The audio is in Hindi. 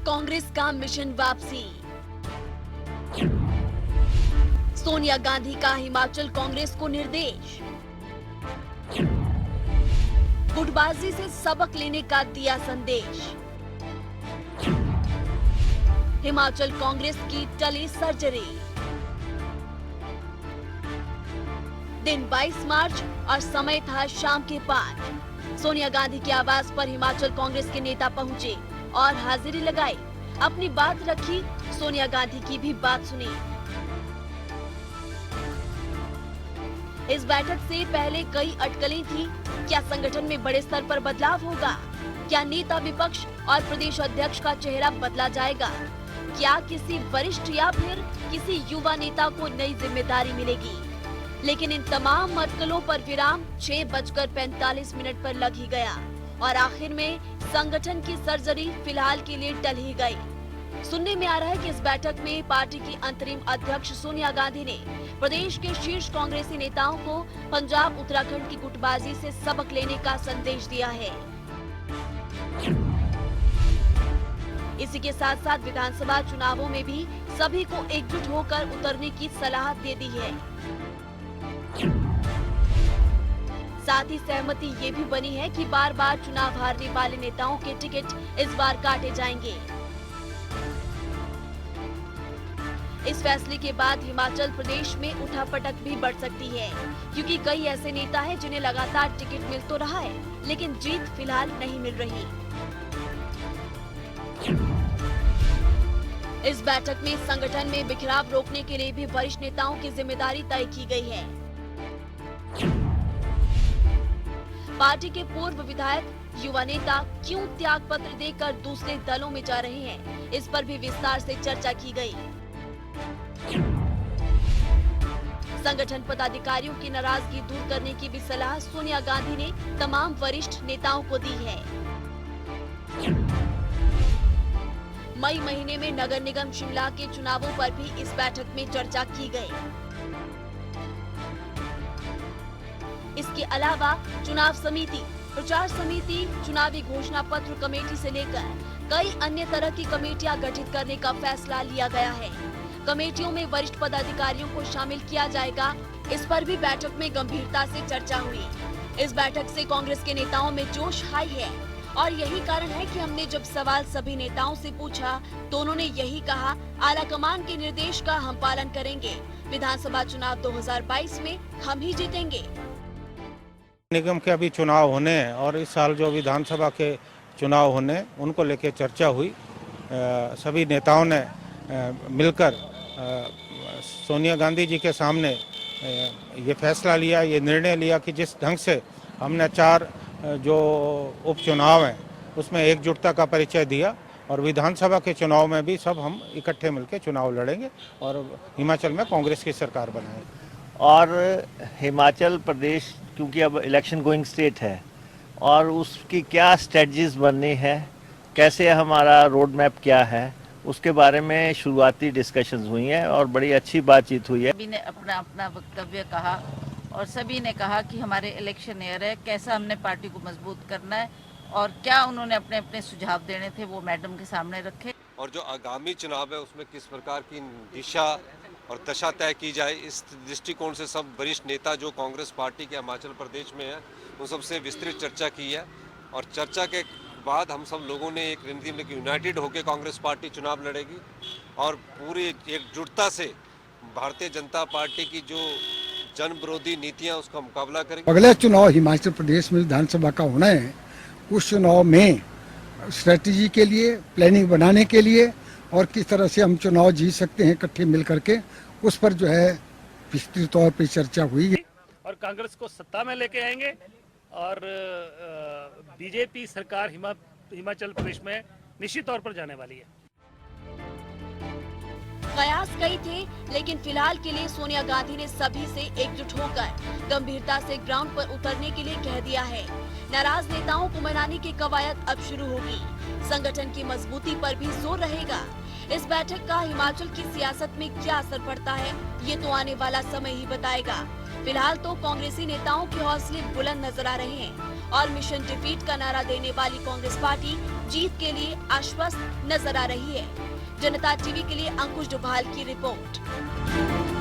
कांग्रेस का मिशन वापसी। सोनिया गांधी का हिमाचल कांग्रेस को निर्देश। गुटबाजी से सबक लेने का दिया संदेश। हिमाचल कांग्रेस की टली सर्जरी। दिन 22 मार्च और समय था शाम के 5। सोनिया गांधी के आवास पर हिमाचल कांग्रेस के नेता पहुंचे और हाजिरी लगाई। अपनी बात रखी, सोनिया गांधी की भी बात सुनी। इस बैठक से पहले कई अटकलें थी। क्या संगठन में बड़े स्तर पर बदलाव होगा? क्या नेता विपक्ष और प्रदेश अध्यक्ष का चेहरा बदला जाएगा? क्या किसी वरिष्ठ या फिर किसी युवा नेता को नई जिम्मेदारी मिलेगी? लेकिन इन तमाम अटकलों पर विराम 6:45 पर लग ही गया और आखिर में संगठन की सर्जरी फिलहाल के लिए टल ही गई। सुनने में आ रहा है कि इस बैठक में पार्टी की अंतरिम अध्यक्ष सोनिया गांधी ने प्रदेश के शीर्ष कांग्रेसी नेताओं को पंजाब उत्तराखंड की गुटबाजी से सबक लेने का संदेश दिया है। इसी के साथ साथ विधानसभा चुनावों में भी सभी को एकजुट होकर उतरने की सलाह दे दी है। साथ ही सहमति ये भी बनी है कि बार बार चुनाव हारने वाले नेताओं के टिकट इस बार काटे जाएंगे। इस फैसले के बाद हिमाचल प्रदेश में उठापटक भी बढ़ सकती है, क्योंकि कई ऐसे नेता हैं जिन्हें लगातार टिकट मिल तो रहा है, लेकिन जीत फिलहाल नहीं मिल रही। इस बैठक में संगठन में बिखराव रोकने के लिए भी वरिष्ठ नेताओं की जिम्मेदारी तय की गई है। पार्टी के पूर्व विधायक, युवा नेता क्यों त्याग पत्र देकर दूसरे दलों में जा रहे हैं, इस पर भी विस्तार से चर्चा की गई। संगठन पदाधिकारियों की नाराजगी दूर करने की भी सलाह सोनिया गांधी ने तमाम वरिष्ठ नेताओं को दी है। मई महीने में नगर निगम शिमला के चुनावों पर भी इस बैठक में चर्चा की गई। इसके अलावा चुनाव समिति, प्रचार समिति, चुनावी घोषणा पत्र कमेटी से लेकर कई अन्य तरह की कमेटियां गठित करने का फैसला लिया गया है। कमेटियों में वरिष्ठ पदाधिकारियों को शामिल किया जाएगा। इस पर भी बैठक में गंभीरता से चर्चा हुई। इस बैठक से कांग्रेस के नेताओं में जोश हाई है और यही कारण है कि हमने जब सवाल सभी नेताओं से पूछा तो उन्होंने यही कहा, आला कमान के निर्देश का हम पालन करेंगे। विधानसभा चुनाव 2022 में हम ही जीतेंगे। निगम के अभी चुनाव होने हैं और इस साल जो विधानसभा के चुनाव होने, उनको लेकर चर्चा हुई। सभी नेताओं ने मिलकर सोनिया गांधी जी के सामने ये फैसला लिया, ये निर्णय लिया कि जिस ढंग से हमने 4 जो उपचुनाव हैं उसमें एकजुटता का परिचय दिया और विधानसभा के चुनाव में भी सब हम इकट्ठे मिलकर चुनाव लड़ेंगे और हिमाचल में कांग्रेस की सरकार बनाएंगे। और हिमाचल प्रदेश क्योंकि अब इलेक्शन गोइंग स्टेट है और उसकी क्या स्ट्रेटजीज बननी है, कैसे हमारा रोड मैप क्या है, उसके बारे में शुरुआती डिस्कशंस हुई हैं और बड़ी अच्छी बातचीत हुई है। सभी ने अपना अपना वक्तव्य कहा और सभी ने कहा कि हमारे इलेक्शन ईयर है, कैसा हमने पार्टी को मजबूत करना है और क्या उन्होंने अपने अपने सुझाव देने थे वो मैडम के सामने रखे। और जो आगामी चुनाव है उसमें किस प्रकार की दिशा और दशा तय की जाए, इस दृष्टिकोण से सब वरिष्ठ नेता जो कांग्रेस पार्टी के हिमाचल प्रदेश में है उन सबसे विस्तृत चर्चा की है और चर्चा के बाद हम सब लोगों ने एक रणनीति में यूनाइटेड होकर कांग्रेस पार्टी चुनाव लड़ेगी और पूरी एकजुटता से भारतीय जनता पार्टी की जो जन विरोधी नीतियां उसका मुकाबला करेंगे। अगला चुनाव हिमाचल प्रदेश में विधानसभा का होना है। उस चुनाव में स्ट्रेटेजी के लिए, प्लानिंग बनाने के लिए और किस तरह से हम चुनाव जीत सकते हैं इकट्ठे मिल करके, उस पर जो है विस्तृत तौर पर चर्चा हुई है। और कांग्रेस को सत्ता में लेके आएंगे और बीजेपी सरकार हिमाचल प्रदेश में निश्चित तौर पर जाने वाली है। कयास कई थे, लेकिन फिलहाल के लिए सोनिया गांधी ने सभी से एकजुट होकर गंभीरता से ग्राउंड पर उतरने के लिए कह दिया है। नाराज नेताओं को मनाने की कवायद अब शुरू होगी। संगठन की मजबूती पर भी जोर रहेगा। इस बैठक का हिमाचल की सियासत में क्या असर पड़ता है, ये तो आने वाला समय ही बताएगा। फिलहाल तो कांग्रेसी नेताओं के हौसले बुलंद नजर आ रहे हैं और मिशन डिफीट का नारा देने वाली कांग्रेस पार्टी जीत के लिए आश्वस्त नजर आ रही है। जनता टीवी के लिए अंकुश डोभाल की रिपोर्ट।